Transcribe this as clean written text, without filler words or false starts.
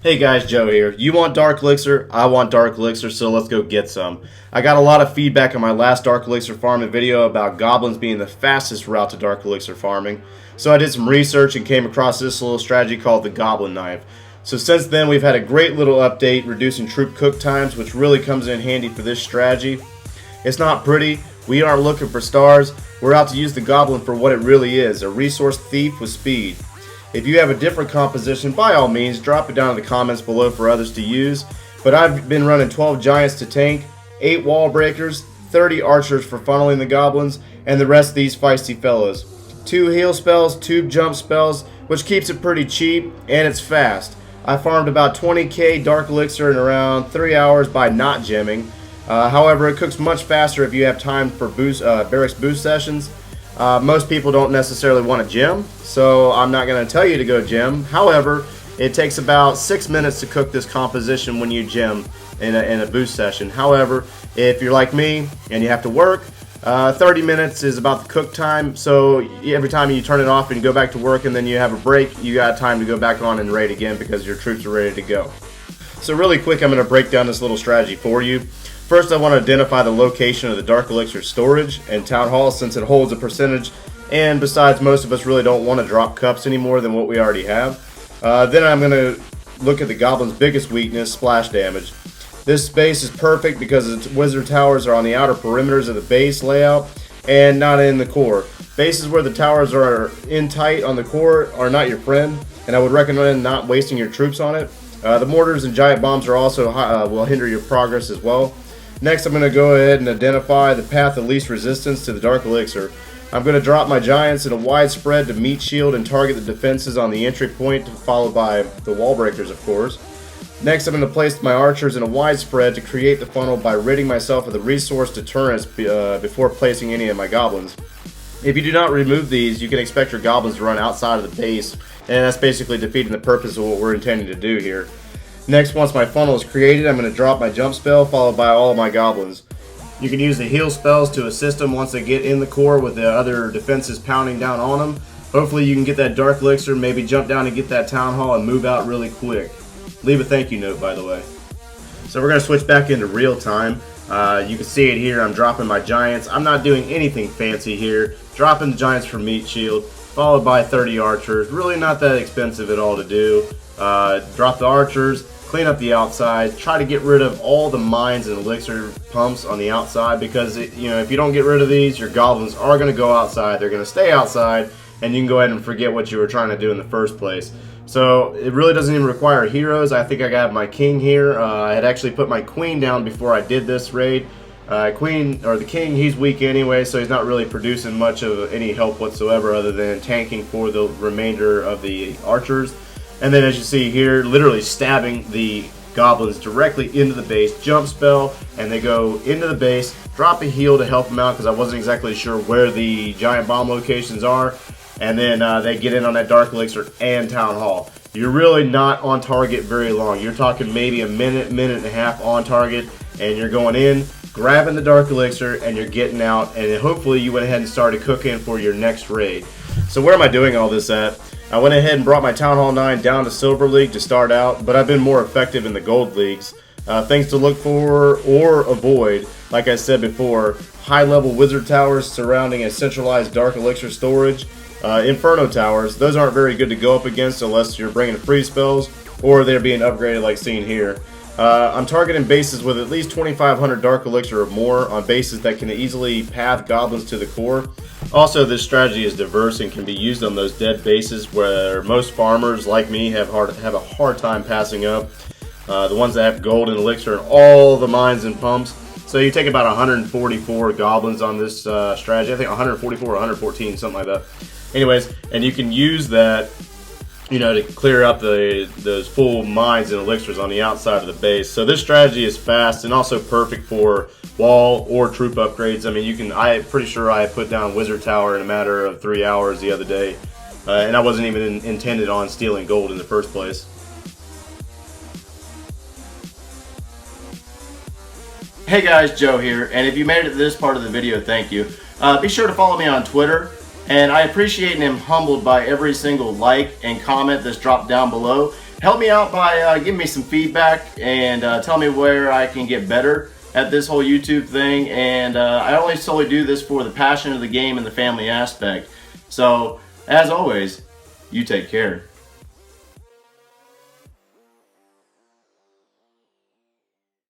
Hey guys, Joe here. You want Dark Elixir? I want Dark Elixir, so let's go get some. I got a lot of feedback on my last Dark Elixir farming video about goblins being the fastest route to Dark Elixir farming. So I did some research and came across this little strategy called the Goblin Knife. So since then we've had a great little update reducing troop cook times, which really comes in handy for this strategy. It's not pretty. We aren't looking for stars. We're out to use the goblin for what it really is, a resource thief with speed. If you have a different composition, by all means, drop it down in the comments below for others to use. But I've been running 12 giants to tank, 8 wall breakers, 30 archers for funneling the goblins, and the rest of these feisty fellows. 2 heal spells, 2 jump spells, which keeps it pretty cheap, and it's fast. I farmed about 20k Dark Elixir in around 3 hours by not gemming. However, it cooks much faster if you have time for barracks boost sessions. Most people don't necessarily want to gem, so I'm not going to tell you to go gem. However, it takes about 6 minutes to cook this composition when you gem in a boost session. However, if you're like me and you have to work, 30 minutes is about the cook time, so every time you turn it off and go back to work and then you have a break, you got time to go back on and raid again because your troops are ready to go. So really quick, I'm going to break down this little strategy for you. First, I want to identify the location of the Dark Elixir storage and Town Hall since it holds a percentage, and besides, most of us really don't want to drop cups any more than what we already have. Then I'm going to look at the Goblin's biggest weakness, splash damage. This base is perfect because its wizard towers are on the outer perimeters of the base layout and not in the core. Bases where the towers are in tight on the core are not your friend, and I would recommend not wasting your troops on it. The mortars and giant bombs are also will hinder your progress as well. Next, I'm going to go ahead and identify the path of least resistance to the Dark Elixir. I'm going to drop my giants in a wide spread to meat shield and target the defenses on the entry point, followed by the wall breakers, of course. Next, I'm going to place my archers in a wide spread to create the funnel by ridding myself of the resource deterrents before placing any of my goblins. If you do not remove these, you can expect your goblins to run outside of the base, and that's basically defeating the purpose of what we're intending to do here. Next, once my funnel is created, I'm going to drop my jump spell followed by all of my goblins. You can use the heal spells to assist them once they get in the core with the other defenses pounding down on them. Hopefully you can get that Dark Elixir, maybe jump down and get that Town Hall and move out really quick. Leave a thank you note, by the way. So we're going to switch back into real time. You can see it here. I'm dropping my giants. I'm not doing anything fancy here. Dropping the giants for meat shield, followed by 30 archers. Really not that expensive at all to do. Drop the archers. Clean up the outside, try to get rid of all the mines and elixir pumps on the outside because if you don't get rid of these, your goblins are going to go outside, they're going to stay outside, and you can go ahead and forget what you were trying to do in the first place. So it really doesn't even require heroes. I think I got my king here. I had actually put my queen down before I did this raid. The king, he's weak anyway, so he's not really producing much of any help whatsoever other than tanking for the remainder of the archers. And then as you see here, literally stabbing the goblins directly into the base, jump spell, and they go into the base, drop a heal to help them out because I wasn't exactly sure where the giant bomb locations are, and then they get in on that Dark Elixir and Town Hall. You're really not on target very long. You're talking maybe a minute, minute and a half on target, and you're going in, grabbing the Dark Elixir, and you're getting out, and then hopefully you went ahead and started cooking for your next raid. So where am I doing all this at? I went ahead and brought my Town Hall 9 down to Silver League to start out, but I've been more effective in the Gold Leagues. Things to look for or avoid, like I said before, high-level wizard towers surrounding a centralized Dark Elixir storage. Inferno towers, those aren't very good to go up against unless you're bringing free spells or they're being upgraded like seen here. I'm targeting bases with at least 2,500 Dark Elixir or more on bases that can easily path goblins to the core. Also, this strategy is diverse and can be used on those dead bases where most farmers like me have a hard time passing up. The ones that have gold and elixir and all the mines and pumps. So you take about 144 goblins on this strategy. I think 144 or 114, something like that. Anyways, and you can use that to clear up those full mines and elixirs on the outside of the base. So this strategy is fast and also perfect for wall or troop upgrades. I mean, I'm pretty sure I put down Wizard Tower in a matter of 3 hours the other day, and I wasn't even intended on stealing gold in the first place. Hey guys, Joe here, and if you made it to this part of the video, thank you. Be sure to follow me on Twitter, and I appreciate and am humbled by every single like and comment that's dropped down below. Help me out by giving me some feedback and tell me where I can get better at this whole YouTube thing. And I only solely do this for the passion of the game and the family aspect. So, as always, you take care.